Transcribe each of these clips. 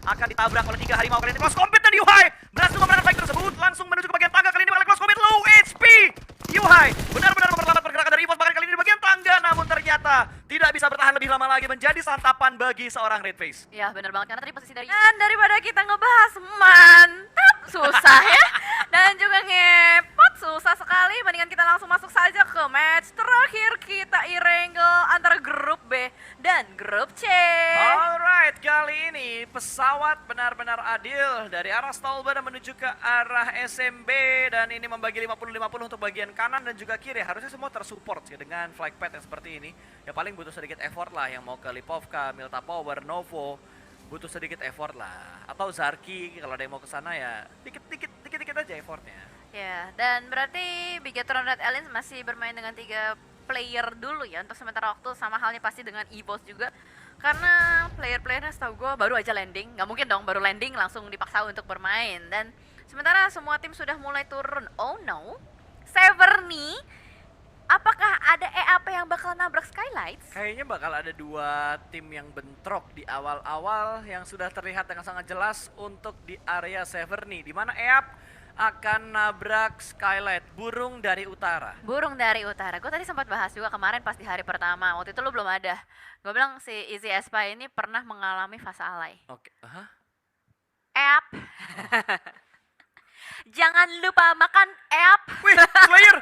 akan ditabrak oleh 3 harimau kali ini. Close combat dan Yuhai berhasil memenangkan fight tersebut. Langsung menuju ke bagian tangga kali ini bakal close combat low HP. Yuhai benar-benar memperlambat pergerakan dari EVOS bahkan kali ini di bagian tangga. Namun ternyata tidak bisa bertahan lebih lama lagi, menjadi santapan bagi seorang Red Face. Ya bener banget, karena tadi posisi dari dan daripada kita ngebahas mantap susah ya dan juga ngepot susah sekali, mendingan kita langsung masuk saja ke match terakhir kita e-wrangle antara grup B dan grup C. Alright, kali ini pesawat benar-benar adil dari arah Stolber menuju ke arah SMB dan ini membagi 50-50 untuk bagian kanan dan juga kiri. Harusnya semua tersupport ya dengan flag pad yang seperti ini. Ya paling butuh sedikit effort lah yang mau ke Lipovka, Milta Power, Novo. Butuh sedikit effort lah. Atau Zarki kalau ada yang mau ke sana ya dikit-dikit aja effortnya. Ya, dan berarti Bigetron Red Aliens masih bermain dengan 3 player dulu ya untuk sementara waktu, sama halnya pasti dengan EVOS juga. Karena player-playernya setahu gue baru aja landing, nggak mungkin dong baru landing langsung dipaksa untuk bermain. Dan sementara semua tim sudah mulai turun. Oh no, Severny, apakah ada EAP yang bakal nabrak Skylights? Kayaknya bakal ada 2 tim yang bentrok di awal-awal yang sudah terlihat dengan sangat jelas untuk di area Severny, di mana EAP akan nabrak Skylight, burung dari utara. Burung dari utara. Gue tadi sempat bahas juga kemarin pas di hari pertama. Waktu itu lu belum ada. Gue bilang si Easy Espa ini pernah mengalami fase alay. Oke, App. Jangan lupa makan app. Wih, Slayer!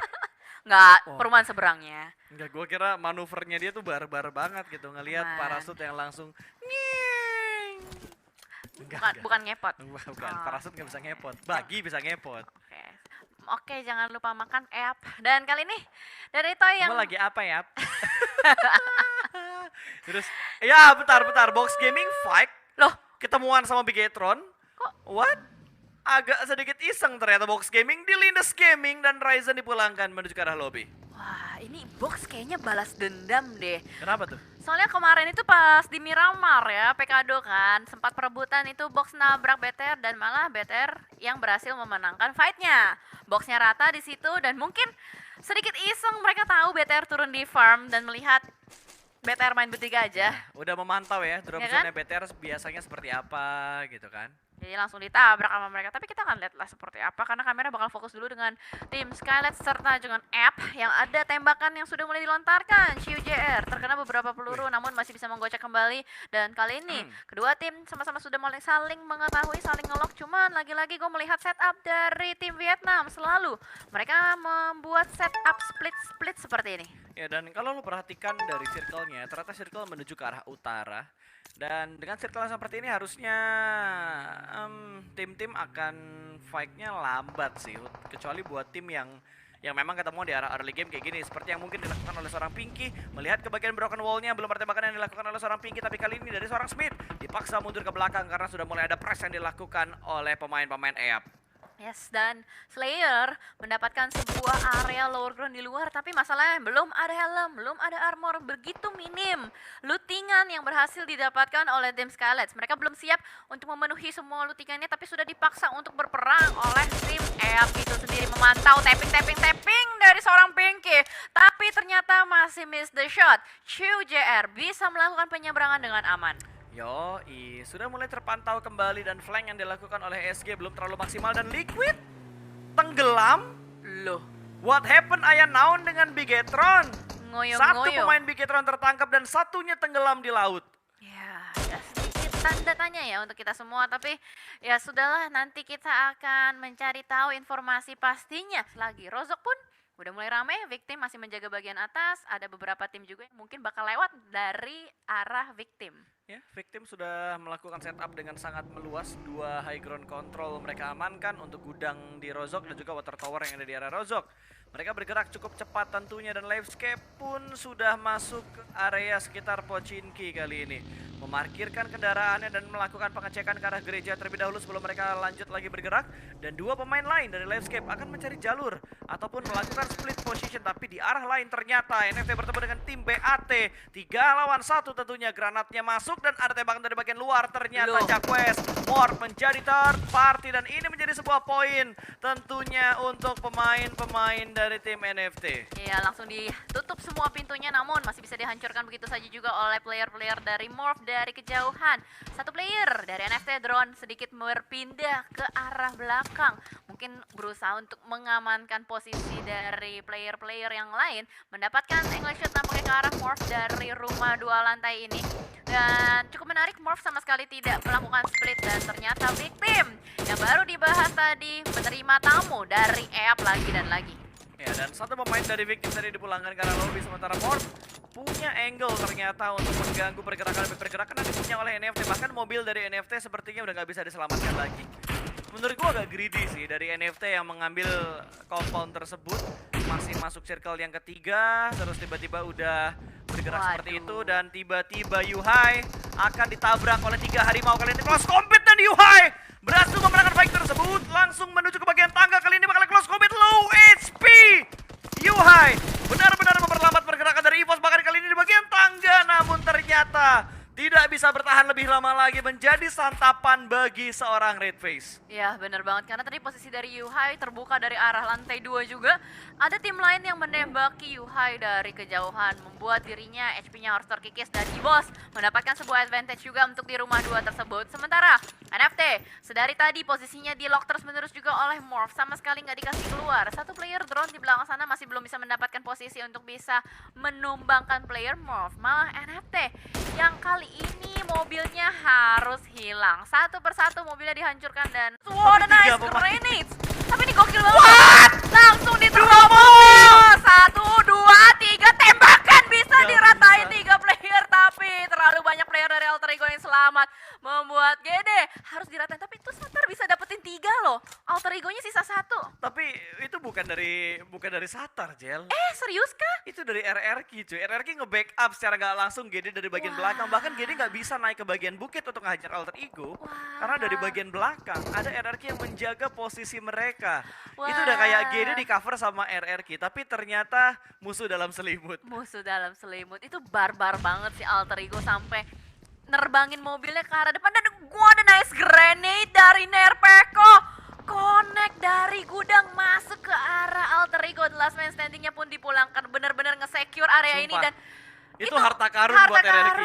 Nggak, Oh. perumahan seberangnya. Enggak, gue kira manuvernya dia tuh barbar banget gitu, ngelihat Man. parasut yang langsung nyeng. Bukan ngepot. Bukan, Oh, parasut nggak bisa ngepot, bagi bisa ngepot. Oke, jangan lupa makan app. Dan kali ini dari Toy yang Kamu lagi apa ya? Terus, ya bentar, Box Gaming fight, loh, ketemuan sama Bigetron. kok What? Agak sedikit iseng ternyata Box Gaming dilindas Gaming dan Ryzen dipulangkan menuju ke arah lobby. wah, ini box kayaknya balas dendam deh. Kenapa tuh? Soalnya kemarin itu pas di Miramar ya, Pekado kan, sempat perebutan itu box nabrak BTR dan malah BTR yang berhasil memenangkan fight-nya. Boxnya rata di situ dan mungkin sedikit iseng mereka tahu BTR turun di farm dan melihat BTR main bertiga aja. Udah memantau ya drop Ya kan? zone BTR biasanya seperti apa gitu kan. Jadi langsung ditabrak sama mereka. Tapi kita akan lihatlah seperti apa karena kamera bakal fokus dulu dengan tim Skylight serta dengan app yang ada tembakan yang sudah mulai dilontarkan. Chiu JR terkena beberapa peluru namun masih bisa menggocek kembali. Dan kali ini kedua tim sama-sama sudah mulai saling mengetahui, saling ngelock. Cuman lagi-lagi gue melihat setup dari tim Vietnam selalu. Mereka membuat setup split-split seperti ini. Ya, dan kalau lo perhatikan dari circle-nya, ternyata circle menuju ke arah utara. Dan dengan circle yang seperti ini harusnya tim-tim akan fight-nya lambat sih. Kecuali buat tim yang memang ketemu di arah early game kayak gini. Seperti yang mungkin dilakukan oleh seorang Pinky. Melihat ke bagian broken wall-nya, belum ada tembakan yang dilakukan oleh seorang Pinky. Tapi kali ini dari seorang Smith dipaksa mundur ke belakang karena sudah mulai ada press yang dilakukan oleh pemain-pemain EAP. Yes, dan Slayer mendapatkan sebuah area lower ground di luar, tapi masalahnya belum ada helm, belum ada armor, begitu minim lootingan yang berhasil didapatkan oleh tim Skylights. Mereka belum siap untuk memenuhi semua lootingannya, tapi sudah dipaksa untuk berperang oleh tim EAP itu sendiri. Memantau tapping dari seorang Pinky, tapi ternyata masih miss the shot. Chiu JR bisa melakukan penyeberangan dengan aman. Yoi, sudah mulai terpantau kembali dan flank yang dilakukan oleh SG belum terlalu maksimal dan Liquid tenggelam. Loh, What happened ayah naon dengan Bigetron? Satu ngoyo-ngoyo. pemain Bigetron tertangkap dan satunya tenggelam di laut. Ya, ada sedikit tanda tanya ya untuk kita semua, tapi ya sudahlah, nanti kita akan mencari tahu informasi pastinya. Selagi Rozok pun udah mulai ramai, Victim masih menjaga bagian atas, ada beberapa tim juga yang mungkin bakal lewat dari arah Victim. Ya, Victim sudah melakukan setup dengan sangat meluas. 2 high ground control mereka amankan untuk gudang di Rozok dan juga water tower yang ada di area Rozok. Mereka bergerak cukup cepat tentunya dan Livescape pun sudah masuk ke area sekitar Pochinki kali ini. Memarkirkan kendaraannya dan melakukan pengecekan ke arah gereja terlebih dahulu sebelum mereka lanjut lagi bergerak. Dan 2 pemain lain dari Livescape akan mencari jalur ataupun melakukan split position. Tapi di arah lain ternyata NFT bertemu dengan tim BAT. 3 lawan 1 tentunya, granatnya masuk dan ada tembakan dari bagian luar. Ternyata Jacques Mort menjadi third party dan ini menjadi sebuah poin tentunya untuk pemain-pemain dari tim NFT. Ya, langsung ditutup semua pintunya, namun masih bisa dihancurkan begitu saja juga oleh player-player dari Morph dan dari kejauhan. Satu player dari NFT drone sedikit berpindah ke arah belakang. Mungkin berusaha untuk mengamankan posisi dari player-player yang lain. Mendapatkan angle shot nampaknya ke arah Morph dari rumah 2 lantai ini. Dan cukup menarik, Morph sama sekali tidak melakukan split. Dan ternyata victim yang baru dibahas tadi menerima tamu dari EAP lagi dan lagi. Ya, dan satu pemain dari victim tadi dipulangkan karena lobby, sementara Morph punya angle ternyata untuk mengganggu pergerakan yang dipunya oleh NFT. Bahkan mobil dari NFT sepertinya udah nggak bisa diselamatkan lagi. Menurut gua agak greedy sih dari NFT yang mengambil compound tersebut. Masih masuk circle yang ketiga, terus tiba-tiba udah bergerak seperti itu. Dan tiba-tiba Yuhai akan ditabrak oleh 3 harimau. Kali ini close combat dan Yuhai berhasil memenangkan fight tersebut. Langsung menuju ke bagian tangga, kali ini bakal close combat, low HP. Yuhai benar-benar memperlambat pergerakan dari EVOS, bahkan kali ini di bagian tangga. Namun ternyata tidak bisa bertahan lebih lama lagi, menjadi santapan bagi seorang Red Face. Ya bener banget, karena tadi posisi dari Yuhai terbuka dari arah lantai 2 juga. Ada tim lain yang menembaki Yuhai dari kejauhan, membuat dirinya HP-nya harus terkikis. Dan EVOS mendapatkan sebuah advantage juga untuk di rumah 2 tersebut. Sementara NFT sedari tadi posisinya di lock terus menerus juga oleh Morph, sama sekali nggak dikasih keluar. Satu player drone di belakang sana masih belum bisa mendapatkan posisi untuk bisa menumbangkan player Morph. Malah NFT yang kali ini mobilnya harus hilang. Satu persatu mobilnya dihancurkan dan what a nice grenade. Tapi ini gokil banget. Langsung diterobos. 1, 2, 3 tembakan bisa diratain 3 player, tapi terlalu banyak player dari Alter Ego yang selamat membuat GD harus diratain. Tapi itu Satar bisa dapetin 3 loh. Alter Egonya sisa 1. Tapi itu bukan dari Satar, Jel. Serius kah? Itu dari RRQ cuy. RRQ nge-backup secara gak langsung GD dari bagian belakang. Bahkan GD gak bisa naik ke bagian bukit untuk ngehajar Alter Ego. Karena dari bagian belakang ada RRQ yang menjaga posisi mereka. Itu udah kayak GD di cover sama RRQ. Tapi ternyata musuh dalam selimut. Musuh dalam selimut. Itu barbar banget sih Alter Ego sampai nerbangin mobilnya ke arah depan. Dan gua ada nice grenade dari Nerpeko. Connect dari gudang masuk ke arah Alter Ego. The last man standingnya pun dipulangkan, bener-bener nge-secure area ini. Dan itu harta karun buat RRQ.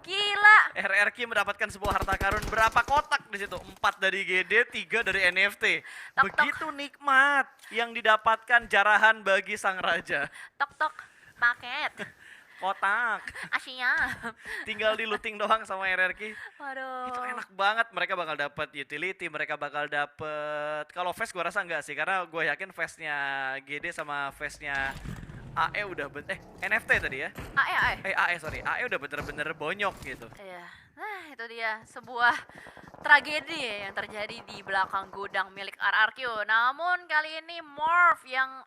Gila. RRQ mendapatkan sebuah harta karun. Berapa kotak di situ? 4 dari GD, 3 dari NFT. Begitu nikmat yang didapatkan jarahan bagi sang raja. Tok-tok, paket. Kotak. Asyia. Tinggal di looting doang sama RRQ. Waduh. Itu enak banget. Mereka bakal dapat utility, mereka bakal dapat. Kalau face gue rasa enggak sih, karena gue yakin face-nya GD sama face-nya AE udah NFT tadi ya? AE sorry, AE udah bener-bener bonyok gitu. Iya, nah itu dia sebuah tragedi ya yang terjadi di belakang gudang milik RRQ. Namun kali ini Morph yang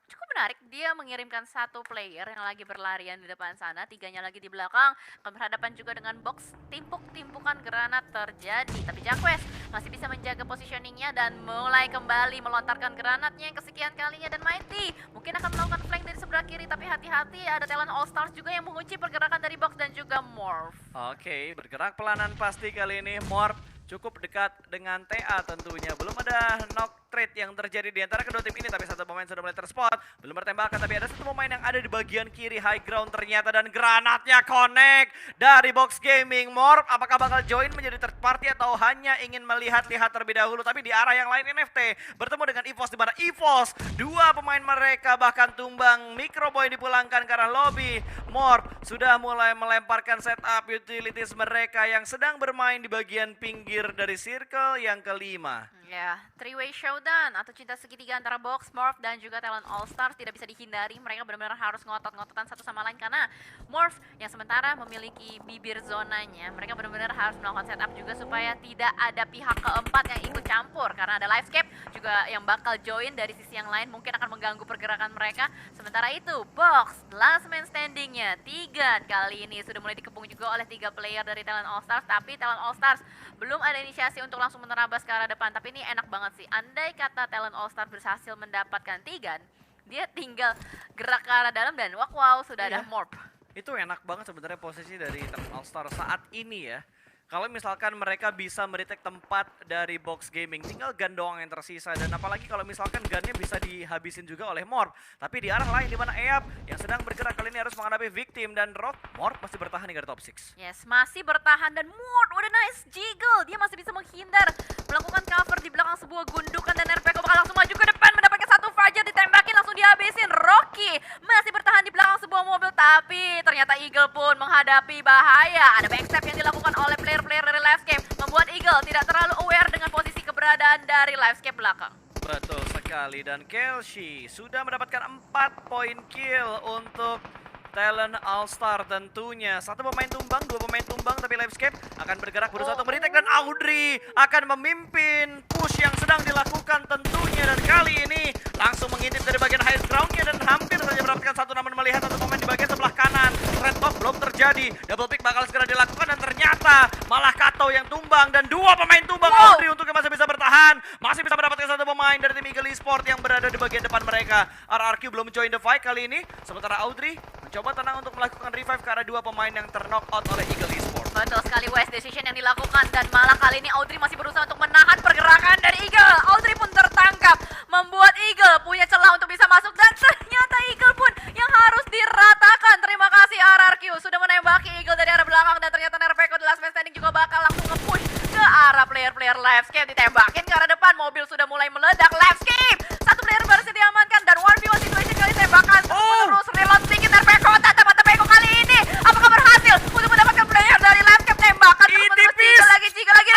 cukup menarik, dia mengirimkan 1 player yang lagi berlarian di depan sana, 3-nya lagi di belakang, akan berhadapan juga dengan box. Timpuk-timpukan granat terjadi, tapi Jacques masih bisa menjaga positioningnya dan mulai kembali melontarkan granatnya yang kesekian kalinya. Dan Mighty mungkin akan melakukan flank dari sebelah kiri, tapi hati-hati ada talent All Stars juga yang mengunci pergerakan dari box dan juga Morph. Oke, bergerak pelanan pasti kali ini. Morph cukup dekat dengan TA tentunya. Belum ada knock trade yang terjadi di antara kedua tim ini, tapi satu pemain sudah mulai terspot. Belum bertembakan, tapi ada satu pemain yang ada di bagian kiri high ground ternyata, dan granatnya connect dari Box Gaming. Morph apakah bakal join menjadi third party atau hanya ingin melihat-lihat terlebih dahulu? Tapi di arah yang lain NFT bertemu dengan EVOS, di mana EVOS 2 pemain mereka bahkan tumbang. Microboy dipulangkan ke arah lobby. Morph sudah mulai melemparkan setup utilities mereka yang sedang bermain di bagian pinggir dari circle yang kelima. Ya, three-way showdown atau cinta segitiga antara Box, Morph, dan juga Talent All Stars tidak bisa dihindari. Mereka benar-benar harus ngotot-ngototan satu sama lain karena Morph yang sementara memiliki bibir zonanya. Mereka benar-benar harus melakukan setup juga supaya tidak ada pihak keempat yang ikut campur. Karena ada Livescape juga yang bakal join dari sisi yang lain, mungkin akan mengganggu pergerakan mereka. Sementara itu, Box, last man standingnya, 3 kali ini sudah mulai dikepung juga oleh 3 player dari Talent All Stars. Tapi Talent All Stars belum ada inisiasi untuk langsung menerabas ke arah depan. Tapi ini enak banget sih, andai kata Talent All Star berhasil mendapatkan 3, dia tinggal gerak ke arah dalam dan wow sudah ada Morph. Itu enak banget sebenarnya posisi dari Talent All Star saat ini ya. Kalau misalkan mereka bisa meretake tempat dari box gaming, tinggal gun doang yang tersisa. Dan apalagi kalau misalkan gunnya bisa dihabisin juga oleh Morph. Tapi di arah lain di mana Eap yang sedang bergerak kali ini harus menghadapi victim dan Morph masih bertahan hingga top 6. Yes, masih bertahan dan Mort, what a nice jiggle. Dia masih bisa menghindar, melakukan cover di belakang sebuah gundukan dan RPK bakal langsung maju ke depan mendapatkan satu Fajar ditembakin langsung dihabisin. Rocky masih bertahan di belakang sebuah mobil tapi ternyata Eagle pun menghadapi bahaya. Ada backstep yang dilakukan oleh player-player dari Livescape membuat Eagle tidak terlalu aware dengan posisi keberadaan dari Livescape belakang. Betul sekali, dan Kelshi sudah mendapatkan 4 poin kill untuk Talent All-Star tentunya. Satu pemain tumbang, dua pemain tumbang, tapi Livescape akan bergerak berusaha untuk meretake dan Audrey akan memimpin push yang sedang dilakukan tentunya. Dan kali ini langsung mengintip dari bagian high ground-nya dan hampir saja mendapatkan satu, namun melihat satu pemain di bagian sebelah kanan. Red Top belum terjadi, double pick bakal segera dilakukan dan ternyata malah Kato yang tumbang dan dua pemain tumbang. Audrey untuk yang masih bisa bertahan, masih bisa mendapatkan satu pemain dari tim Eagle Esport yang berada di bagian depan mereka. RRQ belum join the fight kali ini, sementara Audrey mencoba tenang untuk melakukan revive ke arah dua pemain yang terknock out oleh Eagle Esport. Betul sekali, wise decision yang dilakukan dan malah kali ini Audrey masih berusaha untuk menahan pergerakan dari Eagle. Audrey pun tertangkap, membuat Eagle punya celah untuk bisa masuk dan ternyata Eagle pun yang harus diratakan. Terima kasih RRQ sudah menembaki Eagle dari arah belakang dan ternyata Nerpeko The Last Man Standing juga bakal langsung nge-push ke arah player-player Livescape. Ditembakin ke arah depan, mobil sudah mulai meledak. Livescape, satu player berhasil diamankan dan 1v1 situation kali tembakan terus reload sedikit. Nerpeko tatap Peko kali ini apakah berhasil untuk mendapatkan player dari Livescape. Tembakan terus jika lagi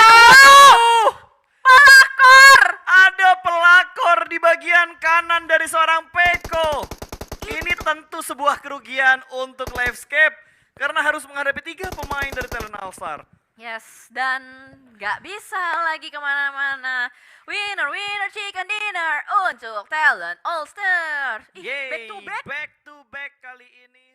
pelakor. Ada pelakor di bagian kanan dari seorang Peko. Ini tentu sebuah kerugian untuk Livescape karena harus menghadapi 3 pemain dari Talent All-Star. Yes, dan gak bisa lagi kemana-mana. Winner, winner, chicken dinner untuk Talent All-Star. Yeay, Back to back. back to back kali ini.